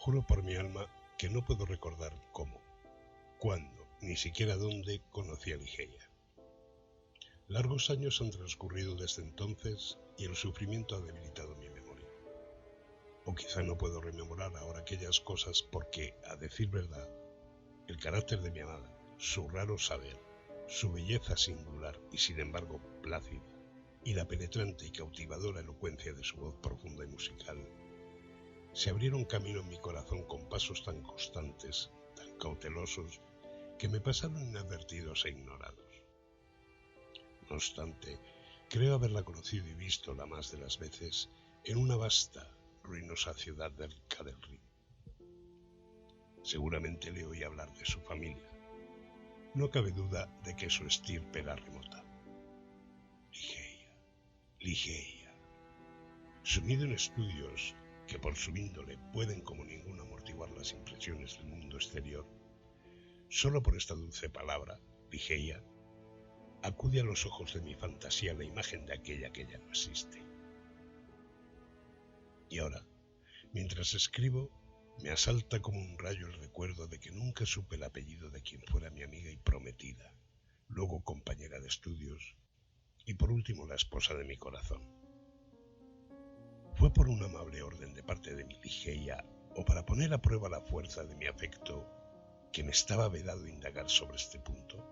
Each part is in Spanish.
Juro por mi alma que no puedo recordar cómo, cuándo, ni siquiera dónde conocí a Ligeia. Largos años han transcurrido desde entonces y el sufrimiento ha debilitado mi memoria. O quizá no puedo rememorar ahora aquellas cosas porque, a decir verdad, el carácter de mi amada, su raro saber, su belleza singular y sin embargo plácida, y la penetrante y cautivadora elocuencia de su voz profunda y musical, se abrieron camino en mi corazón con pasos tan constantes, tan cautelosos, que me pasaron inadvertidos e ignorados. No obstante, creo haberla conocido y visto la más de las veces en una vasta, ruinosa ciudad cerca del Rin. Seguramente le oí hablar de su familia. No cabe duda de que su estirpe era remota. Ligeia. Sumido en estudios que por su índole pueden como ninguno amortiguar las impresiones del mundo exterior, solo por esta dulce palabra, Ligeia, acude a los ojos de mi fantasía la imagen de aquella que ya no existe. Y ahora, mientras escribo, me asalta como un rayo el recuerdo de que nunca supe el apellido de quien fuera mi amiga y prometida, luego compañera de estudios, y por último la esposa de mi corazón. ¿Fue por una amable orden de parte de mi Ligeia o para poner a prueba la fuerza de mi afecto que me estaba vedado indagar sobre este punto?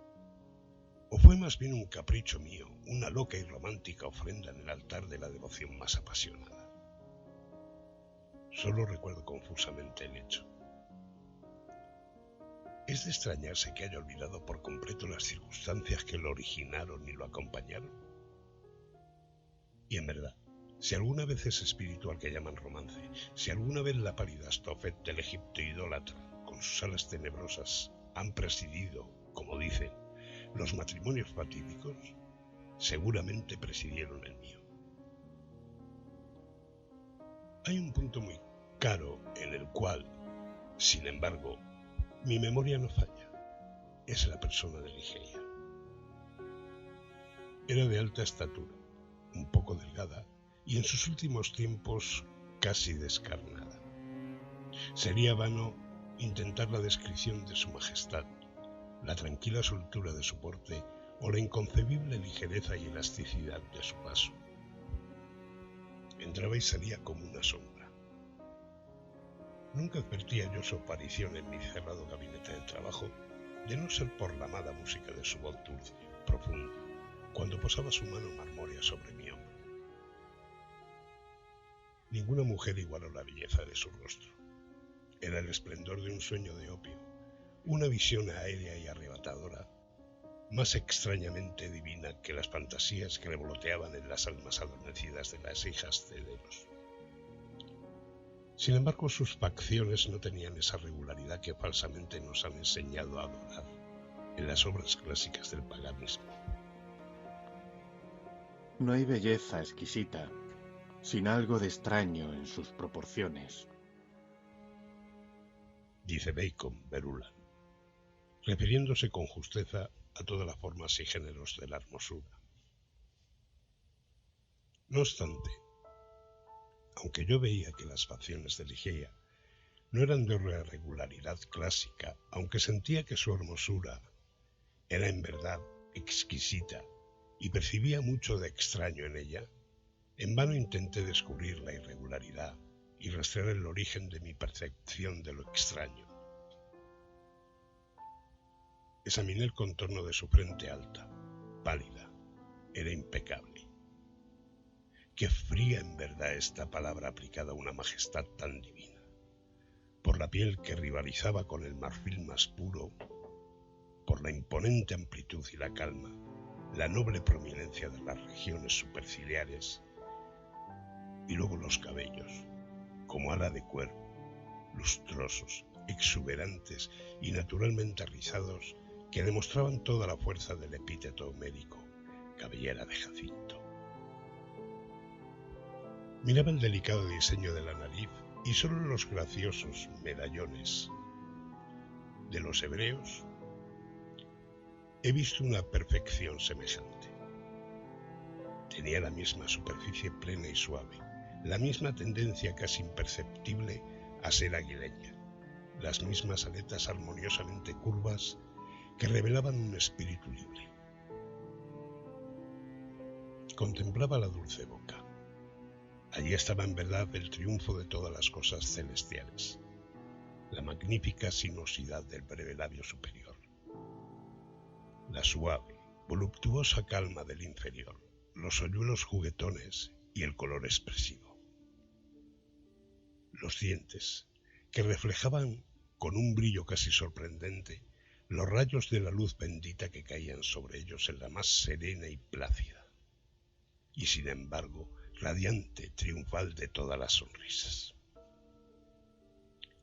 ¿O fue más bien un capricho mío, una loca y romántica ofrenda en el altar de la devoción más apasionada? Solo recuerdo confusamente el hecho. ¿Es de extrañarse que haya olvidado por completo las circunstancias que lo originaron y lo acompañaron? Y en verdad, si alguna vez ese espiritual que llaman romance, si alguna vez la pálida Astophet del Egipto idólatra, con sus alas tenebrosas, han presidido, como dicen, los matrimonios fatídicos, seguramente presidieron el mío. Hay un punto muy caro en el cual, sin embargo, mi memoria no falla. Es la persona de Ligeia. Era de alta estatura, un poco delgada y en sus últimos tiempos casi descarnada. Sería vano intentar la descripción de su majestad, la tranquila soltura de su porte o la inconcebible ligereza y elasticidad de su paso. Entraba y salía como una sombra. Nunca advertía yo su aparición en mi cerrado gabinete de trabajo, de no ser por la amada música de su voz dulce, profunda, cuando posaba su mano marmórea sobre mi hombro. Ninguna mujer igualó la belleza de su rostro. Era el esplendor de un sueño de opio, una visión aérea y arrebatadora, más extrañamente divina que las fantasías que revoloteaban en las almas adormecidas de las hijas de Delos. Sin embargo, sus facciones no tenían esa regularidad que falsamente nos han enseñado a adorar en las obras clásicas del paganismo. No hay belleza exquisita sin algo de extraño en sus proporciones, dice Bacon Berulan, refiriéndose con justeza a todas las formas y géneros de la hermosura. No obstante, aunque yo veía que las facciones de Ligeia no eran de regularidad clásica, aunque sentía que su hermosura era en verdad exquisita y percibía mucho de extraño en ella, en vano intenté descubrir la irregularidad y rastrear el origen de mi percepción de lo extraño. Examiné el contorno de su frente alta, pálida, era impecable. Qué fría en verdad esta palabra aplicada a una majestad tan divina. Por la piel que rivalizaba con el marfil más puro, por la imponente amplitud y la calma, la noble prominencia de las regiones superciliares, y luego los cabellos, como ala de cuervo, lustrosos, exuberantes y naturalmente rizados, que demostraban toda la fuerza del epíteto homérico, cabellera de Jacinto. Miraba el delicado diseño de la nariz y solo los graciosos medallones de los hebreos he visto una perfección semejante. Tenía la misma superficie plena y suave, la misma tendencia casi imperceptible a ser aguileña, las mismas aletas armoniosamente curvas que revelaban un espíritu libre. Contemplaba la dulce boca. Allí estaba en verdad el triunfo de todas las cosas celestiales, la magnífica sinuosidad del breve labio superior, la suave, voluptuosa calma del inferior, los hoyuelos juguetones y el color expresivo. Los dientes, que reflejaban con un brillo casi sorprendente los rayos de la luz bendita que caían sobre ellos en la más serena y plácida, y sin embargo radiante, triunfal de todas las sonrisas.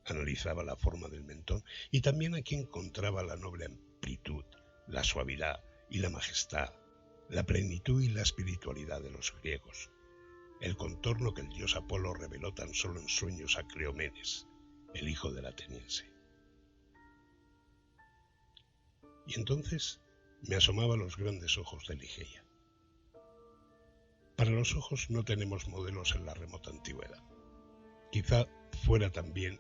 Analizaba la forma del mentón y también aquí encontraba la noble amplitud, la suavidad y la majestad, la plenitud y la espiritualidad de los griegos, el contorno que el dios Apolo reveló tan solo en sueños a Cleomenes, el hijo del ateniense. Y entonces me asomaba a los grandes ojos de Ligeia. Para los ojos no tenemos modelos en la remota antigüedad. Quizá fuera también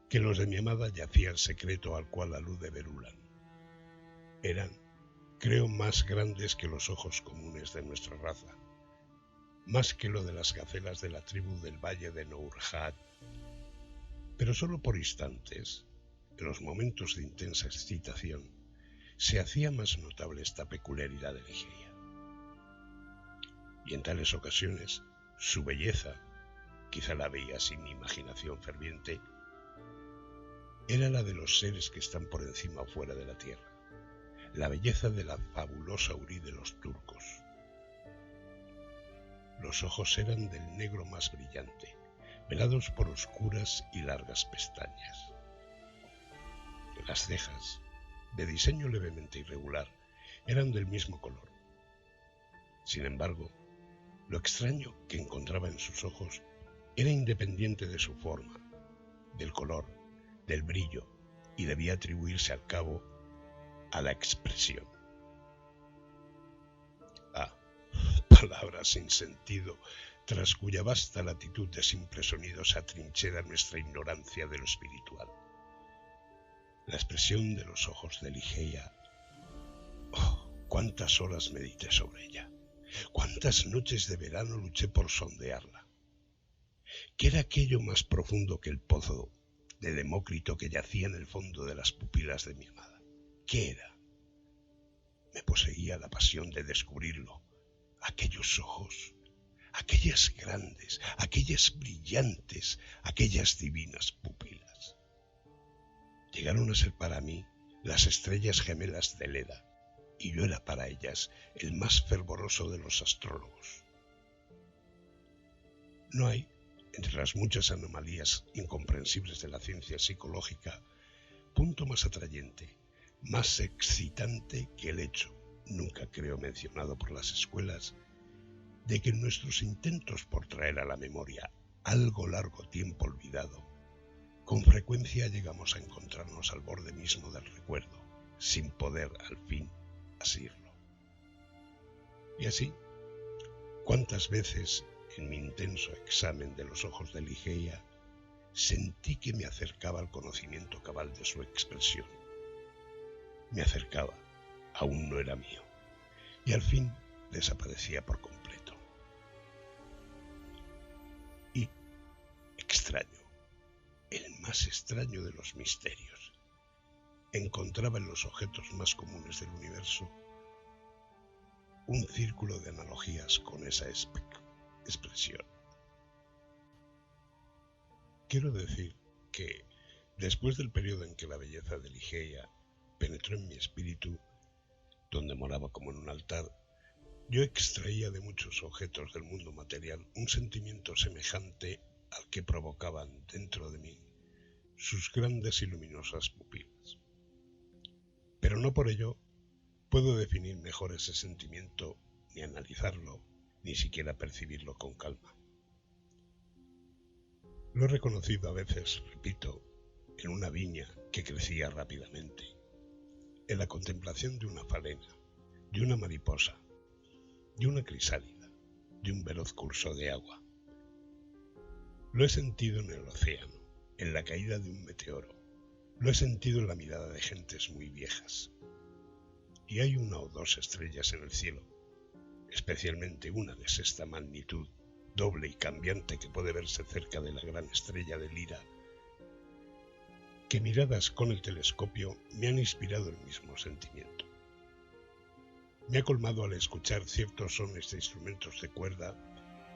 que los de mi amada yacía el secreto al cual alude Berulan. Eran, creo, más grandes que los ojos comunes de nuestra raza, más que lo de las gacelas de la tribu del valle de Nourjahad, pero solo por instantes, en los momentos de intensa excitación, se hacía más notable esta peculiaridad de Ligeia. Y en tales ocasiones, su belleza, quizá la veía sin mi imaginación ferviente, era la de los seres que están por encima o fuera de la tierra, la belleza de la fabulosa Hurí de los turcos. Los ojos eran del negro más brillante, velados por oscuras y largas pestañas. Las cejas, de diseño levemente irregular, eran del mismo color. Sin embargo, lo extraño que encontraba en sus ojos era independiente de su forma, del color, del brillo, y debía atribuirse al cabo a la expresión. Palabras sin sentido, tras cuya vasta latitud de simples sonidos se atrinchera nuestra ignorancia de lo espiritual. La expresión de los ojos de Ligeia. Oh, cuántas horas medité sobre ella, cuántas noches de verano luché por sondearla. ¿Qué era aquello más profundo que el pozo de Demócrito que yacía en el fondo de las pupilas de mi amada? ¿Qué era? Me poseía la pasión de descubrirlo. Aquellos ojos, aquellas grandes, aquellas brillantes, aquellas divinas pupilas. Llegaron a ser para mí las estrellas gemelas de Leda, y yo era para ellas el más fervoroso de los astrólogos. No hay, entre las muchas anomalías incomprensibles de la ciencia psicológica, punto más atrayente, más excitante que el hecho, nunca creo mencionado por las escuelas, de que en nuestros intentos por traer a la memoria algo largo tiempo olvidado, con frecuencia llegamos a encontrarnos al borde mismo del recuerdo, sin poder al fin asirlo. Y así, cuántas veces en mi intenso examen de los ojos de Ligeia sentí que me acercaba al conocimiento cabal de su expresión. Me acercaba, aún no era mío, y al fin desaparecía por completo. Y, extraño, el más extraño de los misterios, encontraba en los objetos más comunes del universo un círculo de analogías con esa expresión. Quiero decir que, después del periodo en que la belleza de Ligeia penetró en mi espíritu, donde moraba como en un altar, yo extraía de muchos objetos del mundo material un sentimiento semejante al que provocaban dentro de mí sus grandes y luminosas pupilas. Pero no por ello puedo definir mejor ese sentimiento, ni analizarlo, ni siquiera percibirlo con calma. Lo he reconocido a veces, repito, en una viña que crecía rápidamente, en la contemplación de una falena, de una mariposa, de una crisálida, de un veloz curso de agua. Lo he sentido en el océano, en la caída de un meteoro. Lo he sentido en la mirada de gentes muy viejas. Y hay una o dos estrellas en el cielo, especialmente una de sexta magnitud, doble y cambiante, que puede verse cerca de la gran estrella de Lira, que miradas con el telescopio me han inspirado el mismo sentimiento. Me ha colmado al escuchar ciertos sones de instrumentos de cuerda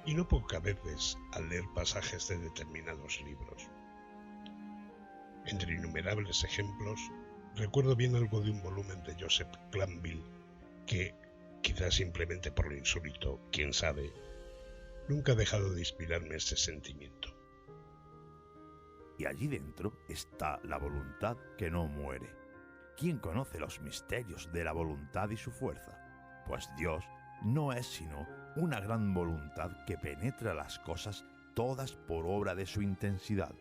y no pocas veces al leer pasajes de determinados libros. Entre innumerables ejemplos, recuerdo bien algo de un volumen de Joseph Glanville que, quizás simplemente por lo insólito, quién sabe, nunca ha dejado de inspirarme ese sentimiento. Y allí dentro está la voluntad que no muere. ¿Quién conoce los misterios de la voluntad y su fuerza? Pues Dios no es sino una gran voluntad que penetra las cosas todas por obra de su intensidad.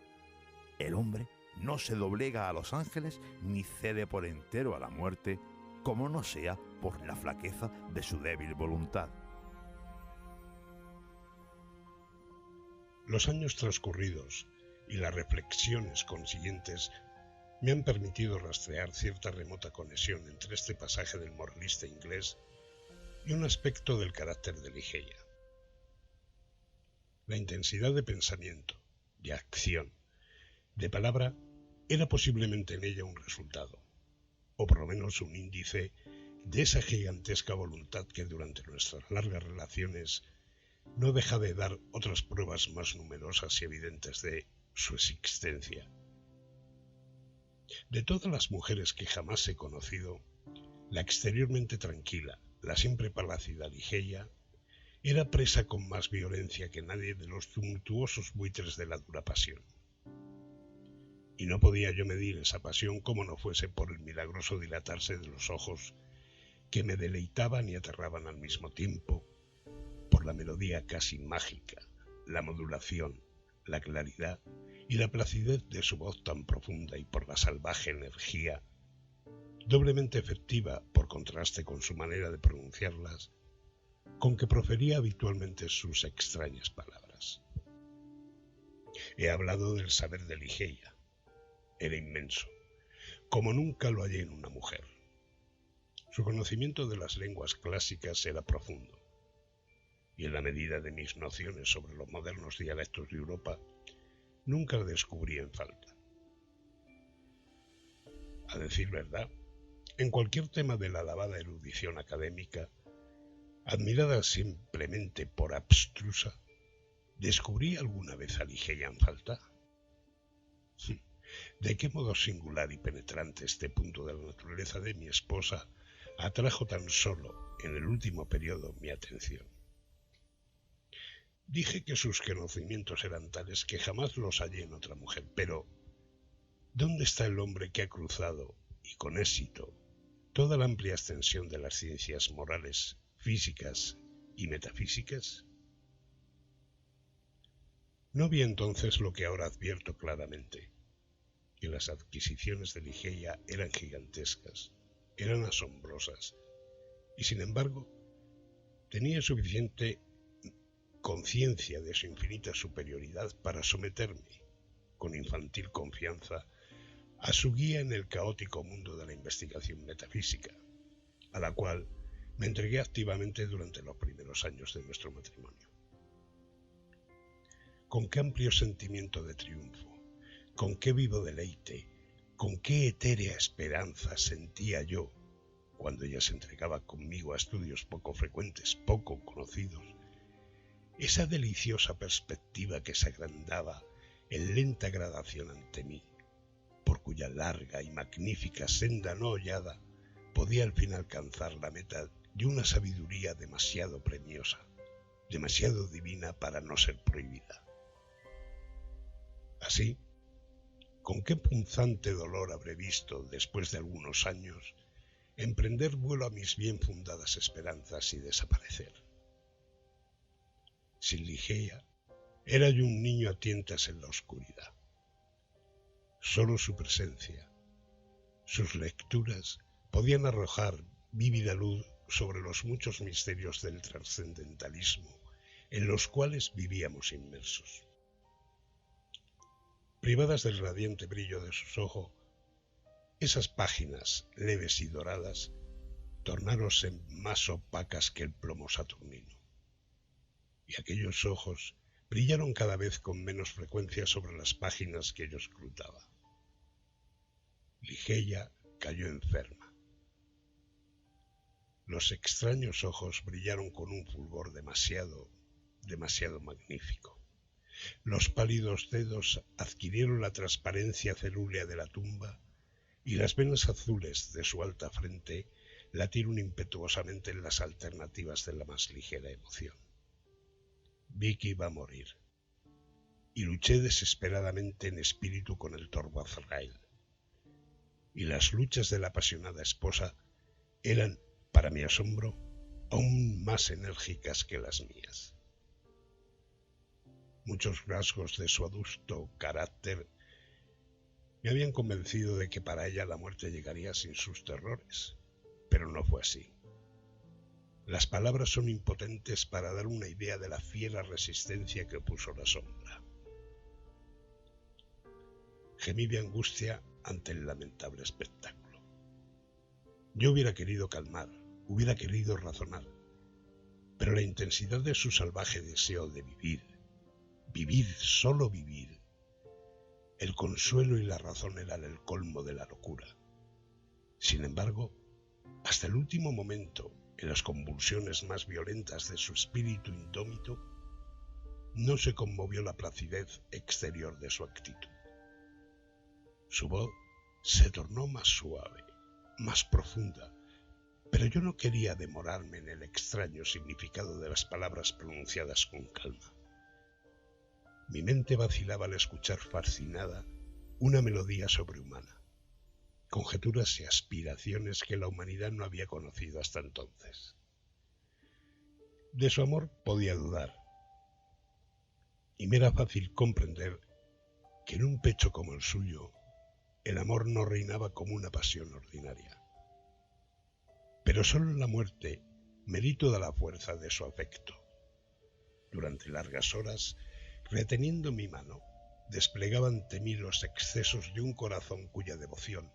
El hombre no se doblega a los ángeles ni cede por entero a la muerte, como no sea por la flaqueza de su débil voluntad. Los años transcurridos y las reflexiones consiguientes me han permitido rastrear cierta remota conexión entre este pasaje del moralista inglés y un aspecto del carácter de Ligeia. La intensidad de pensamiento, de acción, de palabra, era posiblemente en ella un resultado, o por lo menos un índice de esa gigantesca voluntad que durante nuestras largas relaciones no deja de dar otras pruebas más numerosas y evidentes de su existencia. De todas las mujeres que jamás he conocido, la exteriormente tranquila, la siempre plácida Ligeia era presa con más violencia que nadie de los tumultuosos buitres de la dura pasión. Y no podía yo medir esa pasión como no fuese por el milagroso dilatarse de los ojos que me deleitaban y aterraban al mismo tiempo, por la melodía casi mágica, la modulación, la claridad y la placidez de su voz tan profunda y por la salvaje energía, doblemente efectiva por contraste con su manera de pronunciarlas, con que profería habitualmente sus extrañas palabras. He hablado del saber de Ligeia. Era inmenso, como nunca lo hallé en una mujer. Su conocimiento de las lenguas clásicas era profundo, y en la medida de mis nociones sobre los modernos dialectos de Europa, nunca la descubrí en falta. A decir verdad, en cualquier tema de la alabada erudición académica, admirada simplemente por abstrusa, ¿descubrí alguna vez a Ligeia en falta? De qué modo singular y penetrante este punto de la naturaleza de mi esposa atrajo tan solo en el último periodo mi atención. Dije que sus conocimientos eran tales que jamás los hallé en otra mujer, pero ¿dónde está el hombre que ha cruzado, y con éxito, toda la amplia extensión de las ciencias morales, físicas y metafísicas? No vi entonces lo que ahora advierto claramente, que las adquisiciones de Ligeia eran gigantescas, eran asombrosas, y sin embargo tenía suficiente conciencia de su infinita superioridad para someterme, con infantil confianza, a su guía en el caótico mundo de la investigación metafísica, a la cual me entregué activamente durante los primeros años de nuestro matrimonio. Con qué amplio sentimiento de triunfo, con qué vivo deleite, con qué etérea esperanza sentía yo cuando ella se entregaba conmigo a estudios poco frecuentes, poco conocidos, esa deliciosa perspectiva que se agrandaba en lenta gradación ante mí, por cuya larga y magnífica senda no hollada podía al fin alcanzar la meta de una sabiduría demasiado premiosa, demasiado divina para no ser prohibida. Así, con qué punzante dolor habré visto, después de algunos años, emprender vuelo a mis bien fundadas esperanzas y desaparecer. Sin Ligeia, era yo un niño a tientas en la oscuridad. Solo su presencia, sus lecturas, podían arrojar vívida luz sobre los muchos misterios del trascendentalismo en los cuales vivíamos inmersos. Privadas del radiante brillo de sus ojos, esas páginas leves y doradas tornáronse más opacas que el plomo saturnino, y aquellos ojos brillaron cada vez con menos frecuencia sobre las páginas que yo escrutaba. Ligeia cayó enferma. Los extraños ojos brillaron con un fulgor demasiado magnífico. Los pálidos dedos adquirieron la transparencia cerúlea de la tumba y las venas azules de su alta frente latieron impetuosamente en las alternativas de la más ligera emoción. Vi que iba a morir y luché desesperadamente en espíritu con el torvo Azrael. Y las luchas de la apasionada esposa eran, para mi asombro, aún más enérgicas que las mías. Muchos rasgos de su adusto carácter me habían convencido de que para ella la muerte llegaría sin sus terrores, pero no fue así. Las palabras son impotentes para dar una idea de la fiera resistencia que opuso la sombra. Gemí de angustia ante el lamentable espectáculo. Yo hubiera querido calmar, hubiera querido razonar, pero la intensidad de su salvaje deseo de vivir, solo vivir, el consuelo y la razón eran el colmo de la locura. Sin embargo, hasta el último momento, en las convulsiones más violentas de su espíritu indómito, no se conmovió la placidez exterior de su actitud. Su voz se tornó más suave, más profunda, pero yo no quería demorarme en el extraño significado de las palabras pronunciadas con calma. Mi mente vacilaba al escuchar fascinada una melodía sobrehumana, conjeturas y aspiraciones que la humanidad no había conocido hasta entonces. De su amor podía dudar, y me era fácil comprender que en un pecho como el suyo, el amor no reinaba como una pasión ordinaria. Pero solo en la muerte medí toda la fuerza de su afecto. Durante largas horas, reteniendo mi mano, desplegaba ante mí los excesos de un corazón cuya devoción,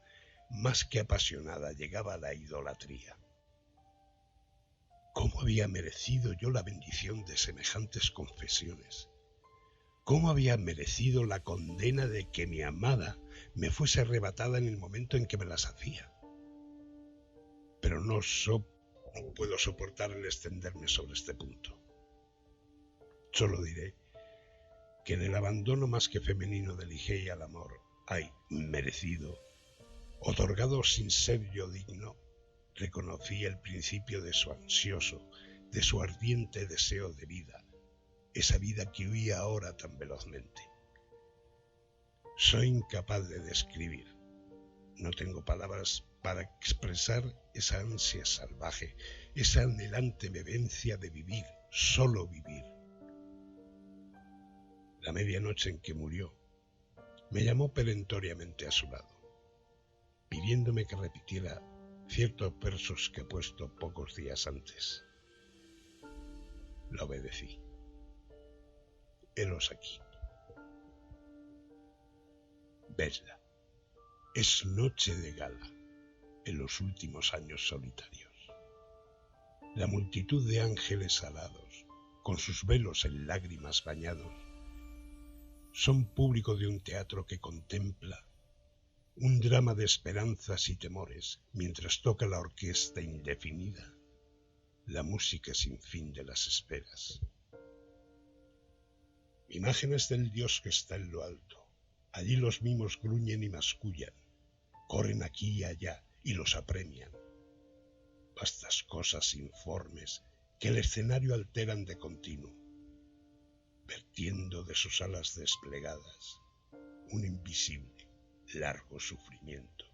más que apasionada, llegaba a la idolatría. ¿Cómo había merecido yo la bendición de semejantes confesiones? ¿Cómo había merecido la condena de que mi amada me fuese arrebatada en el momento en que me las hacía? Pero no puedo soportar el extenderme sobre este punto. Solo diré que en el abandono más que femenino de Ligeia al amor hay merecido, otorgado sin ser yo digno, reconocí el principio de su ansioso, de su ardiente deseo de vida, esa vida que huía ahora tan velozmente. Soy incapaz de describir, no tengo palabras para expresar esa ansia salvaje, esa anhelante vehemencia de vivir, solo vivir. La medianoche en que murió, me llamó perentoriamente a su lado, pidiéndome que repitiera ciertos versos que he puesto pocos días antes. La obedecí. Helos aquí. Vedla. Es noche de gala en los últimos años solitarios. La multitud de ángeles alados, con sus velos en lágrimas bañados, son público de un teatro que contempla un drama de esperanzas y temores mientras toca la orquesta indefinida, la música sin fin de las esperas. Imágenes del Dios que está en lo alto, allí los mimos gruñen y mascullan, corren aquí y allá y los apremian. Vastas cosas informes que el escenario alteran de continuo, vertiendo de sus alas desplegadas un invisible, largo sufrimiento.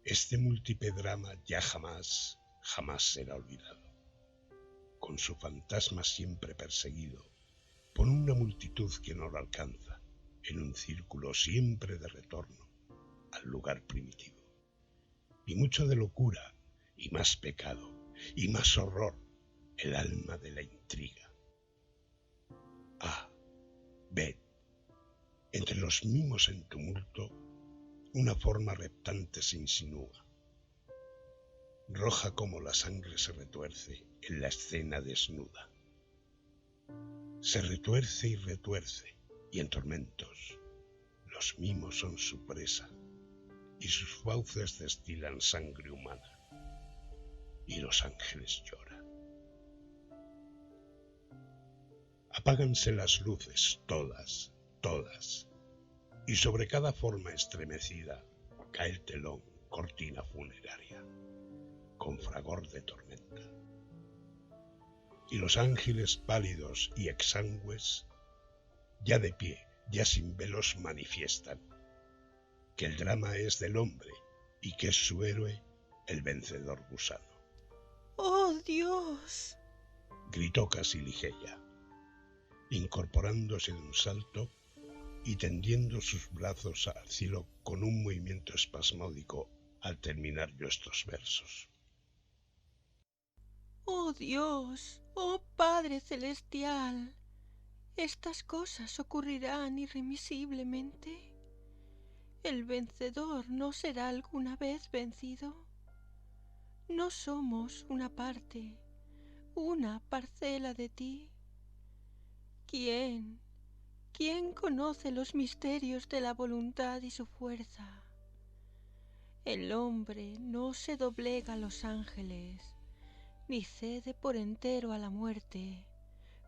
Este múltiple drama ya jamás será olvidado, con su fantasma siempre perseguido por una multitud que no lo alcanza, en un círculo siempre de retorno al lugar primitivo. Y mucho de locura, y más pecado, y más horror, el alma de la intriga. Ah, Ved, entre los mimos en tumulto, una forma reptante se insinúa. Roja como la sangre se retuerce en la escena desnuda. Se retuerce y en tormentos los mimos son su presa, y sus fauces destilan sangre humana, y los ángeles lloran. Apáganse las luces, todas, y sobre cada forma estremecida cae el telón, cortina funeraria, con fragor de tormenta. Y los ángeles pálidos y exangües, ya de pie, ya sin velos, manifiestan que el drama es del hombre y que es su héroe el vencedor gusano. ¡Oh, Dios!, gritó casi Ligeia, incorporándose de un salto y tendiendo sus brazos al cielo con un movimiento espasmódico al terminar yo estos versos. ¡Oh, Dios! ¡Oh, Padre Celestial! ¿Estas cosas ocurrirán irremisiblemente? ¿El vencedor no será alguna vez vencido? ¿No somos una parte, una parcela de ti? ¿Quién conoce los misterios de la voluntad y su fuerza? El hombre no se doblega a los ángeles, ni cede por entero a la muerte,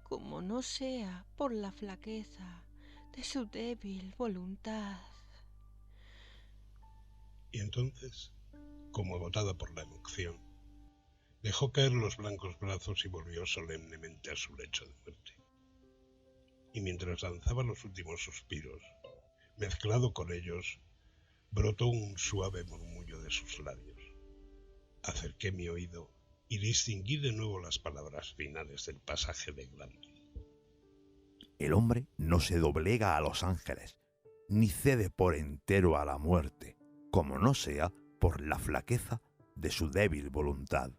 como no sea por la flaqueza de su débil voluntad. Y entonces, como agotada por la emoción, dejó caer los blancos brazos y volvió solemnemente a su lecho de muerte. Y mientras lanzaba los últimos suspiros, mezclado con ellos, brotó un suave murmullo de sus labios. Acerqué mi oído y distinguí de nuevo las palabras finales del pasaje de Granville. El hombre no se doblega a los ángeles, ni cede por entero a la muerte, como no sea por la flaqueza de su débil voluntad.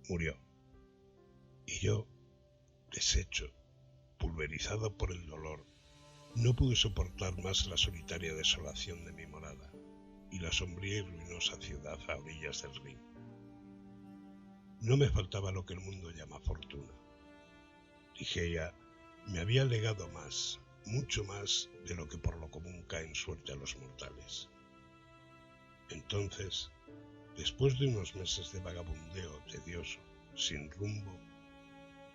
Murió, y yo, deshecho, pulverizado por el dolor, no pude soportar más la solitaria desolación de mi morada y la sombría y ruinosa ciudad a orillas del Rin. No me faltaba lo que el mundo llama fortuna. Ligeia me había legado más, mucho más de lo que por lo común cae en suerte a los mortales. Entonces, después de unos meses de vagabundeo tedioso, sin rumbo,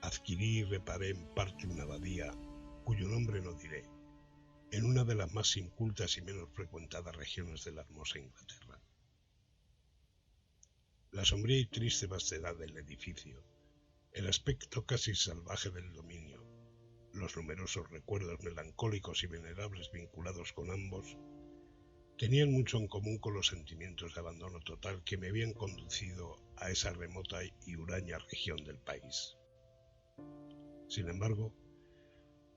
adquirí y reparé en parte una abadía, cuyo nombre no diré, en una de las más incultas y menos frecuentadas regiones de la hermosa Inglaterra. La sombría y triste vastedad del edificio, el aspecto casi salvaje del dominio, los numerosos recuerdos melancólicos y venerables vinculados con ambos, tenían mucho en común con los sentimientos de abandono total que me habían conducido a esa remota y huraña región del país. Sin embargo,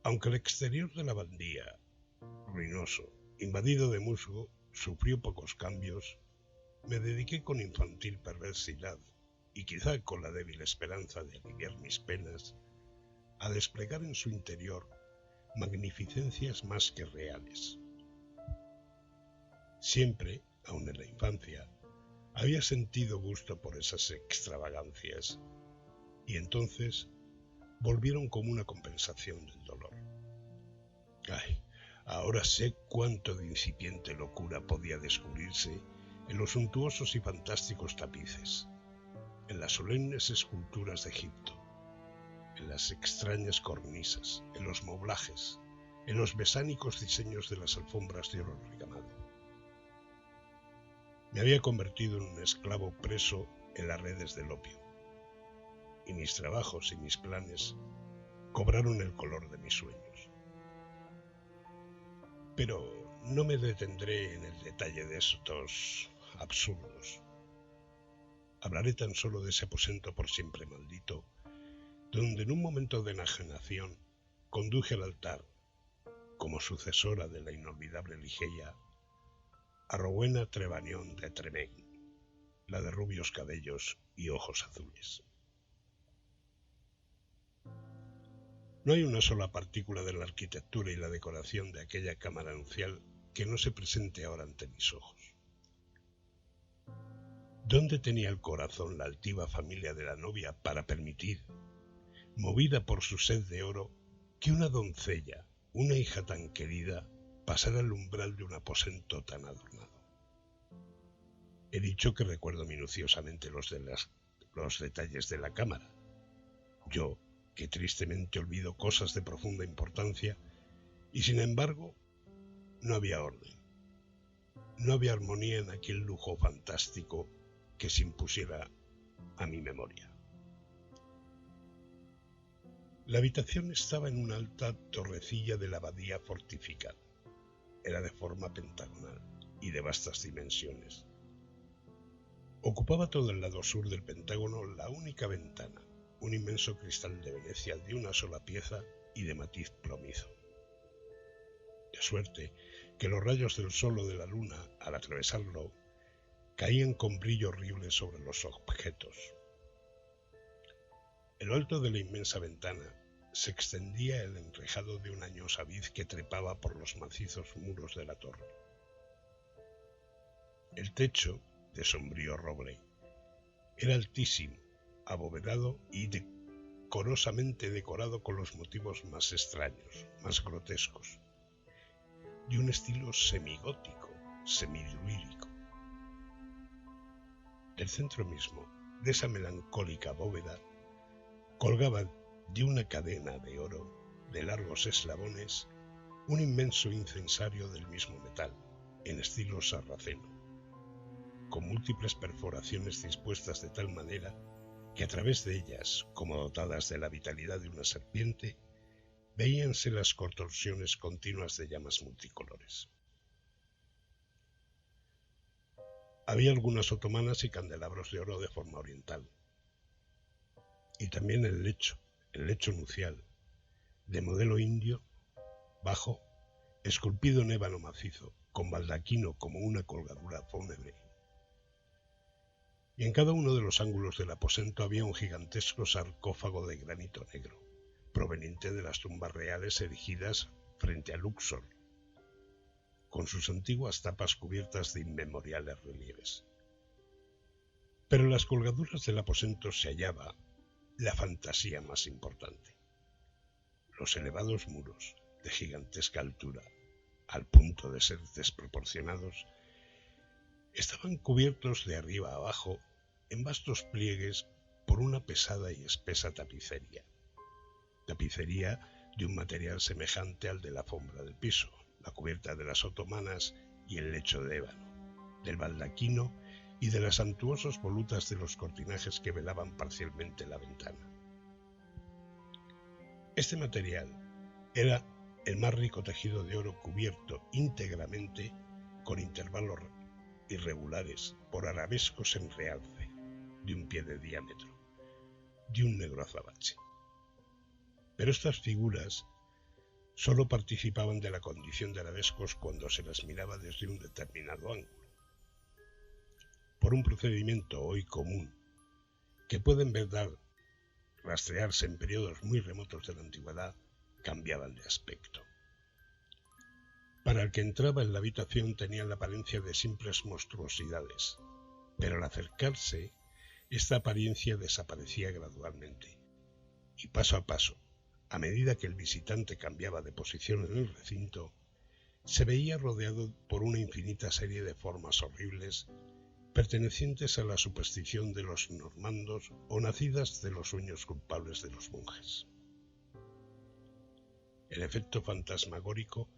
aunque el exterior de la abadía, ruinoso, invadido de musgo, sufrió pocos cambios, me dediqué con infantil perversidad, y quizá con la débil esperanza de aliviar mis penas, a desplegar en su interior magnificencias más que reales. Siempre, aun en la infancia, había sentido gusto por esas extravagancias, y entonces volvieron como una compensación del dolor. Ay, ahora sé cuánto de incipiente locura podía descubrirse en los suntuosos y fantásticos tapices, en las solemnes esculturas de Egipto, en las extrañas cornisas, en los moblajes, en los besánicos diseños de las alfombras de oro recamado. Me había convertido en un esclavo preso en las redes del opio, y mis trabajos y mis planes cobraron el color de mis sueños. Pero no me detendré en el detalle de estos absurdos. Hablaré tan solo de ese aposento por siempre maldito, donde en un momento de enajenación conduje al altar, como sucesora de la inolvidable Ligeia, a Rowena Trevanion de Tremaine, la de rubios cabellos y ojos azules. No hay una sola partícula de la arquitectura y la decoración de aquella cámara nupcial que no se presente ahora ante mis ojos. ¿Dónde tenía el corazón la altiva familia de la novia para permitir, movida por su sed de oro, que una doncella, una hija tan querida, pasara el umbral de un aposento tan adornado? He dicho que recuerdo minuciosamente los detalles de la cámara. Yo, que tristemente olvido cosas de profunda importancia, y sin embargo, no había orden. No había armonía en aquel lujo fantástico que se impusiera a mi memoria. La habitación estaba en una alta torrecilla de la abadía fortificada. Era de forma pentagonal y de vastas dimensiones. Ocupaba todo el lado sur del pentágono la única ventana, un inmenso cristal de Venecia de una sola pieza y de matiz plomizo. De suerte que los rayos del sol o de la luna, al atravesarlo, caían con brillo horrible sobre los objetos. En lo alto de la inmensa ventana se extendía el enrejado de una añosa vid que trepaba por los macizos muros de la torre. El techo, de sombrío roble, era altísimo, abovedado y decorosamente decorado con los motivos más extraños, más grotescos, de un estilo semigótico, semidruídico. Del centro mismo de esa melancólica bóveda colgaba de una cadena de oro de largos eslabones un inmenso incensario del mismo metal, en estilo sarraceno, con múltiples perforaciones dispuestas de tal manera que a través de ellas, como dotadas de la vitalidad de una serpiente, veíanse las contorsiones continuas de llamas multicolores. Había algunas otomanas y candelabros de oro de forma oriental, y también el lecho nupcial, de modelo indio, bajo, esculpido en ébano macizo, con baldaquino como una colgadura fúnebre. Y en cada uno de los ángulos del aposento había un gigantesco sarcófago de granito negro, proveniente de las tumbas reales erigidas frente a Luxor, con sus antiguas tapas cubiertas de inmemoriales relieves. Pero en las colgaduras del aposento se hallaba la fantasía más importante. Los elevados muros, de gigantesca altura, al punto de ser desproporcionados, estaban cubiertos de arriba a abajo en vastos pliegues por una pesada y espesa tapicería de un material semejante al de la alfombra del piso, la cubierta de las otomanas y el lecho de ébano, del baldaquino y de las suntuosas volutas de los cortinajes que velaban parcialmente la ventana. Este material era el más rico tejido de oro cubierto íntegramente con intervalos irregulares por arabescos en realce, de un pie de diámetro, de un negro azabache. Pero estas figuras solo participaban de la condición de arabescos cuando se las miraba desde un determinado ángulo. Por un procedimiento hoy común, que puede en verdad rastrearse en periodos muy remotos de la antigüedad, cambiaban de aspecto. Para el que entraba en la habitación tenían la apariencia de simples monstruosidades, pero al acercarse, esta apariencia desaparecía gradualmente, y paso a paso, a medida que el visitante cambiaba de posición en el recinto, se veía rodeado por una infinita serie de formas horribles pertenecientes a la superstición de los normandos o nacidas de los sueños culpables de los monjes. El efecto fantasmagórico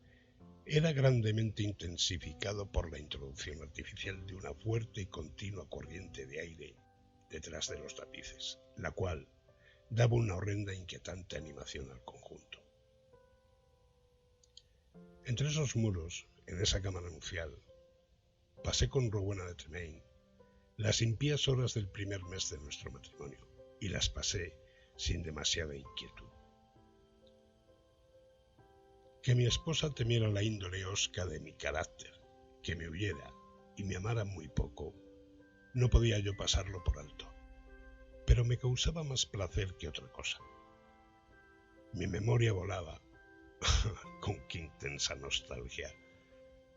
era grandemente intensificado por la introducción artificial de una fuerte y continua corriente de aire detrás de los tapices, la cual daba una horrenda e inquietante animación al conjunto. Entre esos muros, en esa cámara nupcial, pasé con Rowena de Tremaine las impías horas del primer mes de nuestro matrimonio, y las pasé sin demasiada inquietud. Que mi esposa temiera la índole hosca de mi carácter, que me huyera y me amara muy poco, no podía yo pasarlo por alto, pero me causaba más placer que otra cosa. Mi memoria volaba, con qué intensa nostalgia,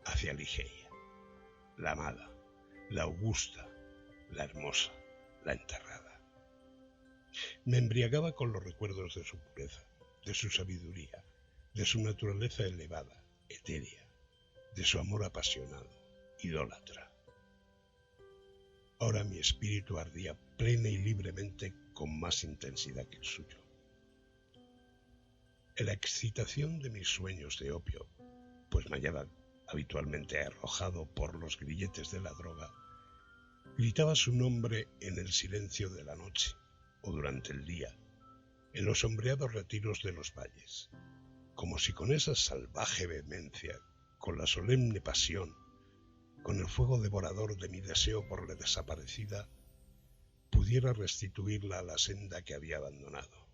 hacia Ligeia, la amada, la augusta, la hermosa, la enterrada. Me embriagaba con los recuerdos de su pureza, de su sabiduría, de su naturaleza elevada, etérea, de su amor apasionado, idólatra. Ahora mi espíritu ardía plena y libremente con más intensidad que el suyo. En la excitación de mis sueños de opio, pues me hallaba habitualmente arrojado por los grilletes de la droga, gritaba su nombre en el silencio de la noche o durante el día, en los sombreados retiros de los valles, como si con esa salvaje vehemencia, con la solemne pasión, con el fuego devorador de mi deseo por la desaparecida, pudiera restituirla a la senda que había abandonado.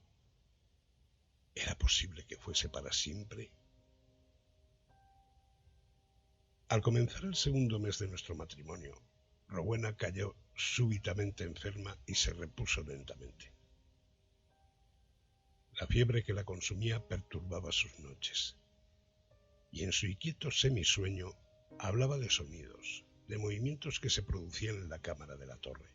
¿Era posible que fuese para siempre? Al comenzar el segundo mes de nuestro matrimonio, Rowena cayó súbitamente enferma y se repuso lentamente. La fiebre que la consumía perturbaba sus noches, y en su inquieto semisueño hablaba de sonidos, de movimientos que se producían en la cámara de la torre,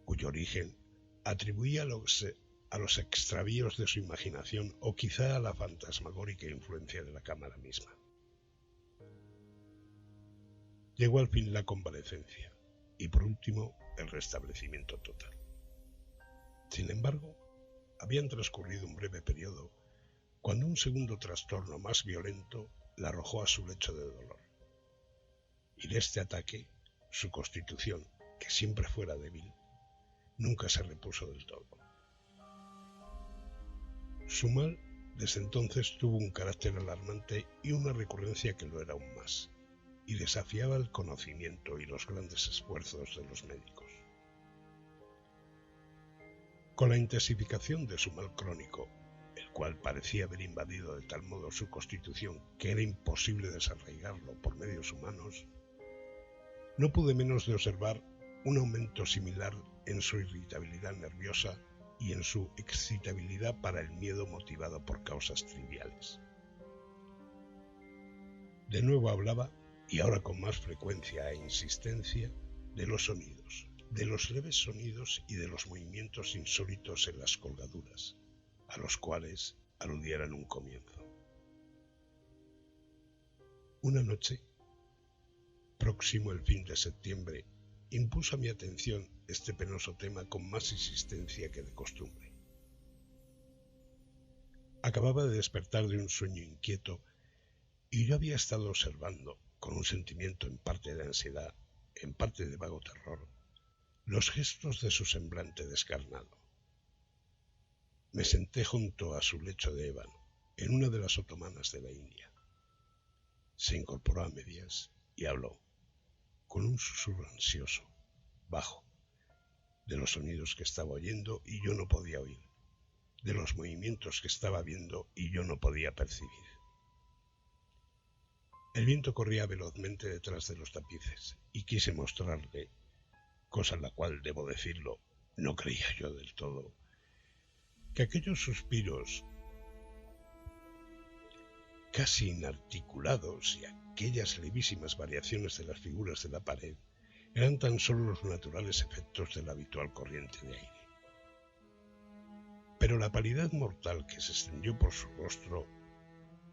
cuyo origen atribuía a los extravíos de su imaginación o quizá a la fantasmagórica influencia de la cámara misma. Llegó al fin la convalecencia y por último el restablecimiento total. Sin embargo, habían transcurrido un breve periodo cuando un segundo trastorno más violento la arrojó a su lecho de dolor. Y de este ataque, su constitución, que siempre fuera débil, nunca se repuso del todo. Su mal desde entonces tuvo un carácter alarmante y una recurrencia que lo era aún más, y desafiaba el conocimiento y los grandes esfuerzos de los médicos. Con la intensificación de su mal crónico, el cual parecía haber invadido de tal modo su constitución que era imposible desarraigarlo por medios humanos, no pude menos de observar un aumento similar en su irritabilidad nerviosa y en su excitabilidad para el miedo motivado por causas triviales. De nuevo hablaba, y ahora con más frecuencia e insistencia, de los sonidos, de los leves sonidos y de los movimientos insólitos en las colgaduras, a los cuales aludiera en un comienzo. Una noche, próximo el fin de septiembre, impuso a mi atención este penoso tema con más insistencia que de costumbre. Acababa de despertar de un sueño inquieto y yo había estado observando, con un sentimiento en parte de ansiedad, en parte de vago terror, los gestos de su semblante descarnado. Me senté junto a su lecho de ébano, en una de las otomanas de la India. Se incorporó a medias y habló, con un susurro ansioso, bajo, de los sonidos que estaba oyendo y yo no podía oír, de los movimientos que estaba viendo y yo no podía percibir. El viento corría velozmente detrás de los tapices y quise mostrarle, cosa en la cual, debo decirlo, no creía yo del todo, que aquellos suspiros casi inarticulados y aquellas levísimas variaciones de las figuras de la pared eran tan solo los naturales efectos de la habitual corriente de aire. Pero la palidez mortal que se extendió por su rostro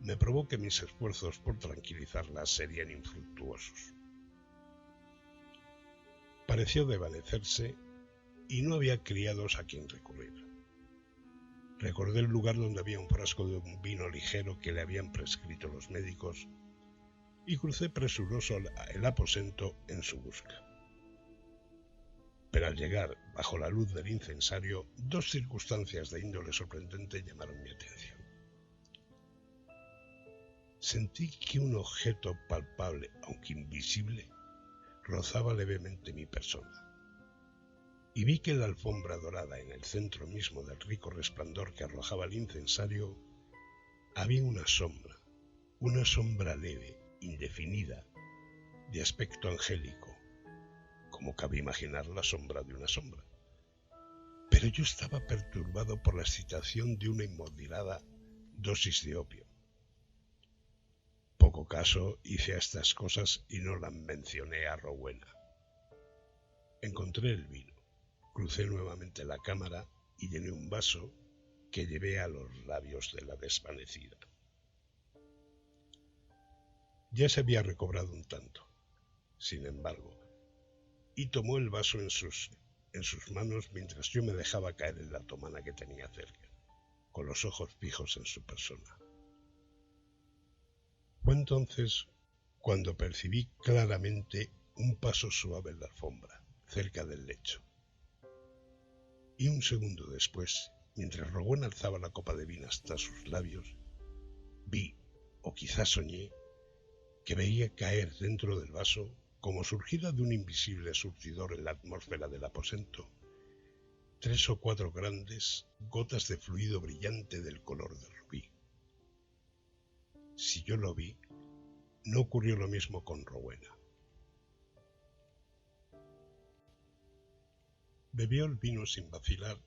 me probó que mis esfuerzos por tranquilizarla serían infructuosos. Pareció desvanecerse y no había criados a quien recurrir. Recordé el lugar donde había un frasco de un vino ligero que le habían prescrito los médicos y crucé presuroso el aposento en su busca. Pero al llegar bajo la luz del incensario, dos circunstancias de índole sorprendente llamaron mi atención. Sentí que un objeto palpable, aunque invisible, rozaba levemente mi persona, y vi que en la alfombra dorada en el centro mismo del rico resplandor que arrojaba el incensario, había una sombra leve, indefinida, de aspecto angélico, como cabe imaginar la sombra de una sombra. pero yo estaba perturbado por la excitación de una inmoderada dosis de opio. Poco caso hice a estas cosas y no las mencioné a Rowena. Encontré el vino, crucé nuevamente la cámara y llené un vaso que llevé a los labios de la desvanecida. Ya se había recobrado un tanto, sin embargo, y tomó el vaso en sus manos mientras yo me dejaba caer en la otomana que tenía cerca, con los ojos fijos en su persona. Fue entonces cuando percibí claramente un paso suave en la alfombra, cerca del lecho. Y un segundo después, mientras Rowena alzaba la copa de vino hasta sus labios, vi, o quizás soñé, que veía caer dentro del vaso, como surgida de un invisible surtidor en la atmósfera del aposento, 3 o 4 grandes gotas de fluido brillante del color de rubí. Si yo lo vi, no ocurrió lo mismo con Rowena. Bebió el vino sin vacilar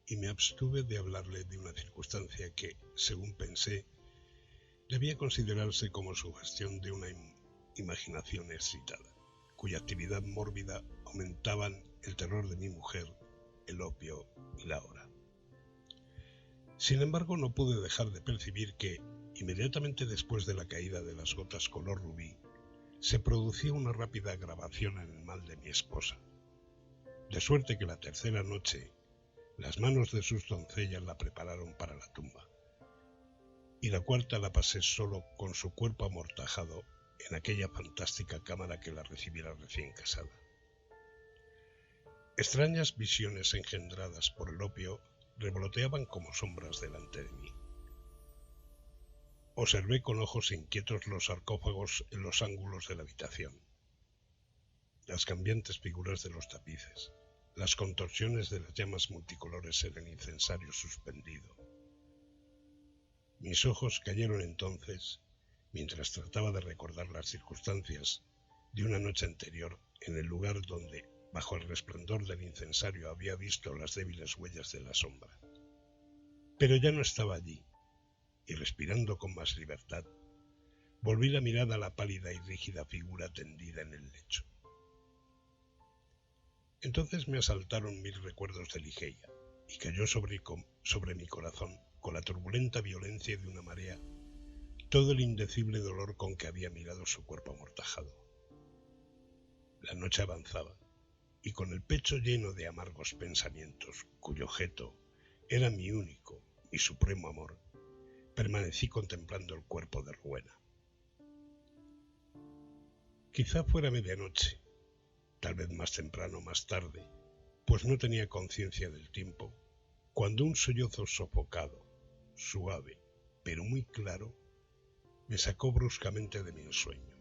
y me abstuve de hablarle de una circunstancia que, según pensé, debía considerarse como sugestión de una imaginación excitada, cuya actividad mórbida aumentaban el terror de mi mujer, el opio y la hora. Sin embargo, no pude dejar de percibir que, inmediatamente después de la caída de las gotas color rubí, se producía una rápida agravación en el mal de mi esposa, de suerte que la tercera noche las manos de sus doncellas la prepararon para la tumba, y la cuarta la pasé solo con su cuerpo amortajado en aquella fantástica cámara que la recibiera recién casada. Extrañas visiones engendradas por el opio revoloteaban como sombras delante de mí. Observé con ojos inquietos los sarcófagos en los ángulos de la habitación, las cambiantes figuras de los tapices, las contorsiones de las llamas multicolores en el incensario suspendido. Mis ojos cayeron entonces, mientras trataba de recordar las circunstancias de una noche anterior en el lugar donde, bajo el resplandor del incensario, había visto las débiles huellas de la sombra. Pero ya no estaba allí, y respirando con más libertad, volví la mirada a la pálida y rígida figura tendida en el lecho. Entonces me asaltaron 1000 recuerdos de Ligeia, y cayó sobre mi corazón, con la turbulenta violencia de una marea, todo el indecible dolor con que había mirado su cuerpo amortajado. La noche avanzaba, y con el pecho lleno de amargos pensamientos, cuyo objeto era mi único y supremo amor, permanecí contemplando el cuerpo de Rowena. Quizá fuera medianoche, tal vez más temprano o más tarde, pues no tenía conciencia del tiempo, cuando un sollozo sofocado, suave, pero muy claro, me sacó bruscamente de mi ensueño.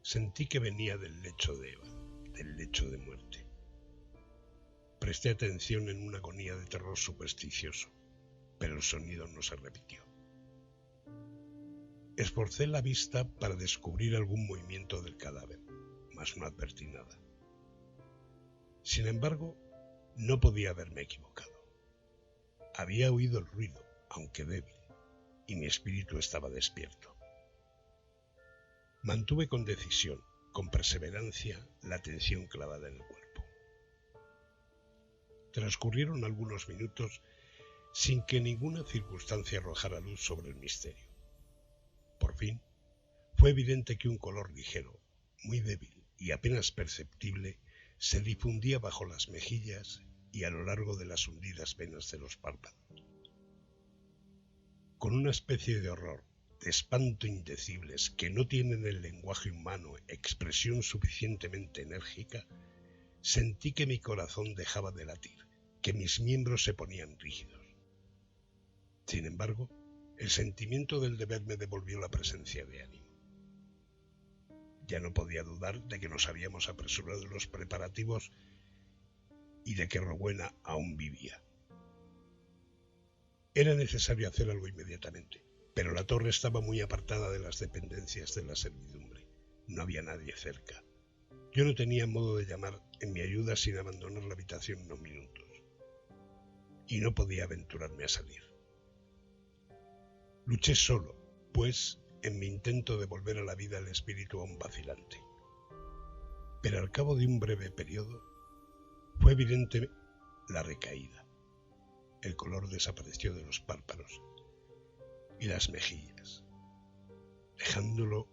Sentí que venía del lecho de Eva, del lecho de muerte. Presté atención en una agonía de terror supersticioso, pero el sonido no se repitió. Esforcé la vista para descubrir algún movimiento del cadáver, mas no advertí nada. Sin embargo, no podía haberme equivocado. Había oído el ruido, aunque débil, y mi espíritu estaba despierto. Mantuve con decisión, con perseverancia, la atención clavada en el cuerpo. Transcurrieron algunos minutos sin que ninguna circunstancia arrojara luz sobre el misterio. Por fin, fue evidente que un color ligero, muy débil y apenas perceptible, se difundía bajo las mejillas y a lo largo de las hundidas venas de los párpados. Con una especie de horror, de espanto indecibles que no tienen en el lenguaje humano expresión suficientemente enérgica, sentí que mi corazón dejaba de latir, que mis miembros se ponían rígidos. Sin embargo, el sentimiento del deber me devolvió la presencia de ánimo. Ya no podía dudar de que nos habíamos apresurado en los preparativos y de que Rowena aún vivía. Era necesario hacer algo inmediatamente, pero la torre estaba muy apartada de las dependencias de la servidumbre. No había nadie cerca. Yo no tenía modo de llamar en mi ayuda sin abandonar la habitación unos minutos, y no podía aventurarme a salir. Luché solo, pues, en mi intento de volver a la vida el espíritu aún vacilante. Pero al cabo de un breve periodo, fue evidente la recaída. El color desapareció de los párpados y las mejillas, dejándolo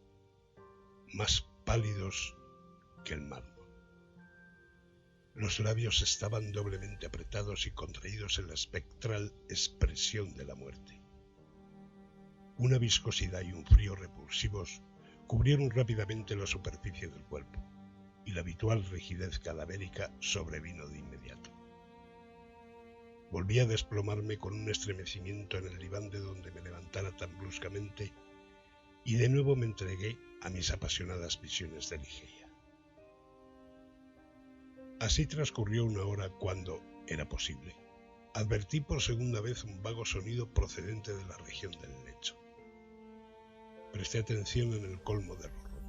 más pálidos que el mármol. Los labios estaban doblemente apretados y contraídos en la espectral expresión de la muerte. Una viscosidad y un frío repulsivos cubrieron rápidamente la superficie del cuerpo, y la habitual rigidez cadavérica sobrevino de inmediato. Volví a desplomarme con un estremecimiento en el diván de donde me levantara tan bruscamente, y de nuevo me entregué a mis apasionadas visiones de Ligeia. Así transcurrió una hora cuando, era posible, advertí por segunda vez un vago sonido procedente de la región del lecho. Presté atención en el colmo del horror.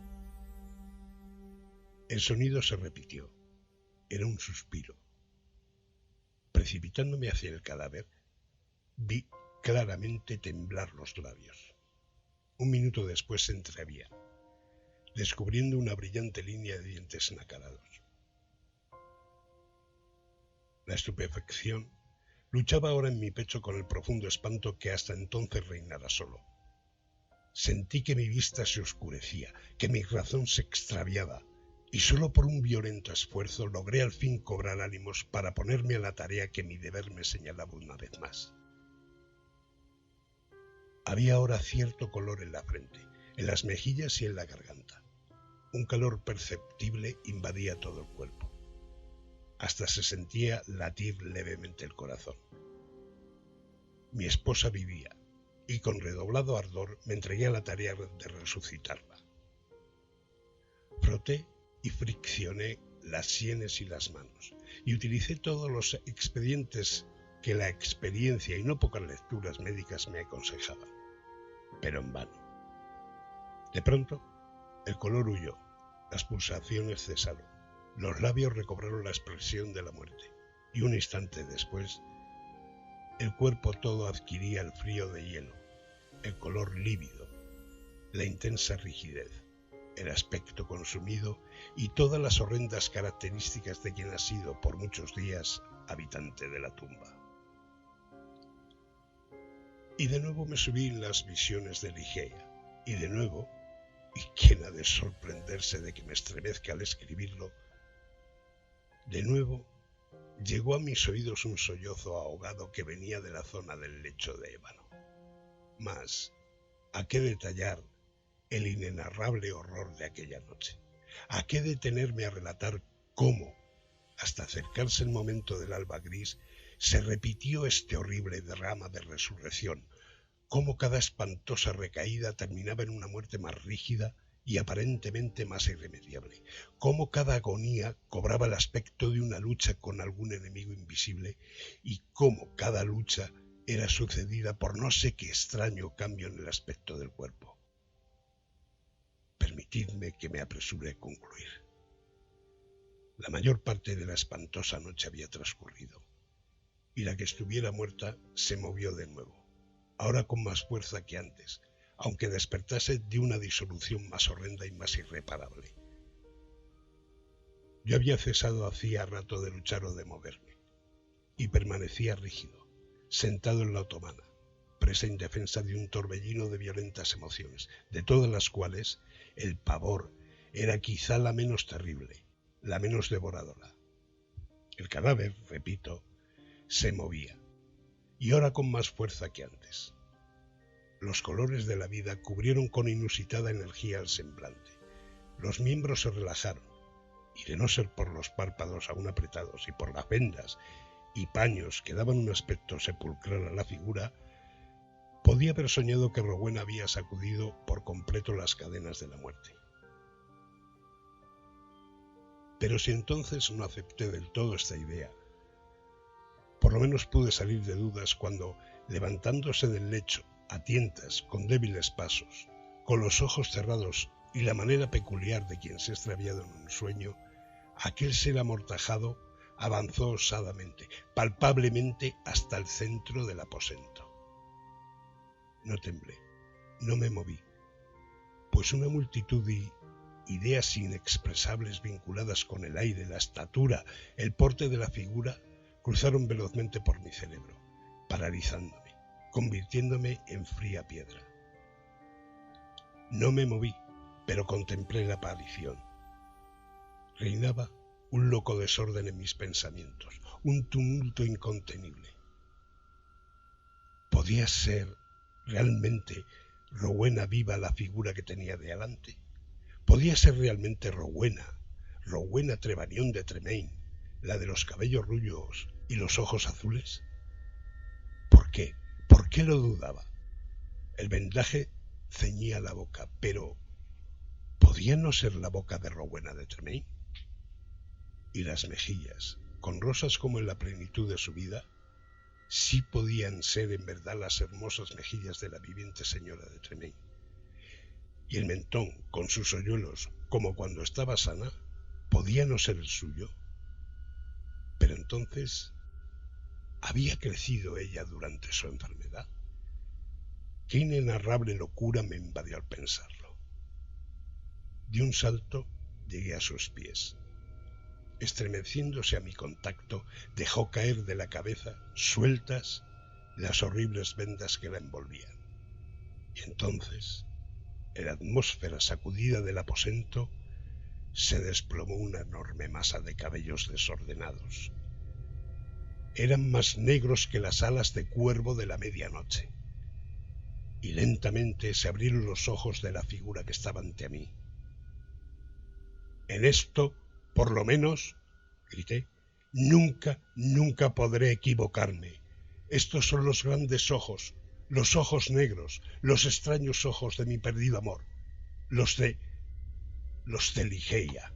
El sonido se repitió. Era un suspiro. Precipitándome hacia el cadáver, vi claramente temblar los labios. Un minuto después se entreabrían, descubriendo una brillante línea de dientes nacarados. La estupefacción luchaba ahora en mi pecho con el profundo espanto que hasta entonces reinara solo. Sentí que mi vista se oscurecía, que mi razón se extraviaba, y solo por un violento esfuerzo logré al fin cobrar ánimos para ponerme a la tarea que mi deber me señalaba una vez más. Había ahora cierto color en la frente, en las mejillas y en la garganta. Un calor perceptible invadía todo el cuerpo. Hasta se sentía latir levemente el corazón. Mi esposa vivía, y con redoblado ardor me entregué a la tarea de resucitarla. Froté y friccioné las sienes y las manos, y utilicé todos los expedientes que la experiencia y no pocas lecturas médicas me aconsejaban, pero en vano. De pronto, el color huyó, las pulsaciones cesaron, los labios recobraron la expresión de la muerte, y un instante después, el cuerpo todo adquiría el frío de hielo, el color lívido, la intensa rigidez, el aspecto consumido y todas las horrendas características de quien ha sido por muchos días habitante de la tumba. Y de nuevo me subí en las visiones de Ligeia, y de nuevo, y quién ha de sorprenderse de que me estremezca al escribirlo, de nuevo llegó a mis oídos un sollozo ahogado que venía de la zona del lecho de ébano. Mas, ¿a qué detallar el inenarrable horror de aquella noche? ¿A qué detenerme a relatar cómo, hasta acercarse el momento del alba gris, se repitió este horrible drama de resurrección? Cómo cada espantosa recaída terminaba en una muerte más rígida y aparentemente más irremediable. Cómo cada agonía cobraba el aspecto de una lucha con algún enemigo invisible y cómo cada lucha era sucedida por no sé qué extraño cambio en el aspecto del cuerpo. Permitidme que me apresure a concluir. La mayor parte de la espantosa noche había transcurrido, y la que estuviera muerta se movió de nuevo, ahora con más fuerza que antes, aunque despertase de una disolución más horrenda y más irreparable. Yo había cesado hacía rato de luchar o de moverme, y permanecía rígido, sentado en la otomana, presa indefensa de un torbellino de violentas emociones, de todas las cuales el pavor era quizá la menos terrible, la menos devoradora. El cadáver, repito, se movía, y ahora con más fuerza que antes. Los colores de la vida cubrieron con inusitada energía el semblante. Los miembros se relajaron, y de no ser por los párpados aún apretados y por las vendas y paños que daban un aspecto sepulcral a la figura, podía haber soñado que Rowena había sacudido por completo las cadenas de la muerte. Pero si entonces no acepté del todo esta idea, por lo menos pude salir de dudas cuando, levantándose del lecho, a tientas, con débiles pasos, con los ojos cerrados y la manera peculiar de quien se ha extraviado en un sueño, aquel ser amortajado avanzó osadamente, palpablemente hasta el centro del aposento. No temblé, no me moví, pues una multitud de ideas inexpresables vinculadas con el aire, la estatura, el porte de la figura, cruzaron velozmente por mi cerebro, paralizándome, convirtiéndome en fría piedra. No me moví, pero contemplé la aparición. Reinaba un loco desorden en mis pensamientos, un tumulto incontenible. ¿Podía ser realmente Rowena viva la figura que tenía delante? ¿Podía ser realmente Rowena Trevanion de Tremaine, la de los cabellos rubios y los ojos azules? ¿Por qué? ¿Por qué lo dudaba? El vendaje ceñía la boca, pero ¿podía no ser la boca de Rowena de Tremaine? Y las mejillas, con rosas como en la plenitud de su vida, sí podían ser en verdad las hermosas mejillas de la viviente señora de Tremaine. Y el mentón, con sus hoyuelos, como cuando estaba sana, ¿podía no ser el suyo? Pero entonces, ¿había crecido ella durante su enfermedad? Qué inenarrable locura me invadió al pensarlo. De un salto llegué a sus pies. Estremeciéndose a mi contacto, dejó caer de la cabeza, sueltas, las horribles vendas que la envolvían. Y entonces, en la atmósfera sacudida del aposento, se desplomó una enorme masa de cabellos desordenados. Eran más negros que las alas de cuervo de la medianoche. Y lentamente se abrieron los ojos de la figura que estaba ante mí. En esto, por lo menos, grité, nunca podré equivocarme. Estos son los grandes ojos, los ojos negros, los extraños ojos de mi perdido amor, los de Ligeia.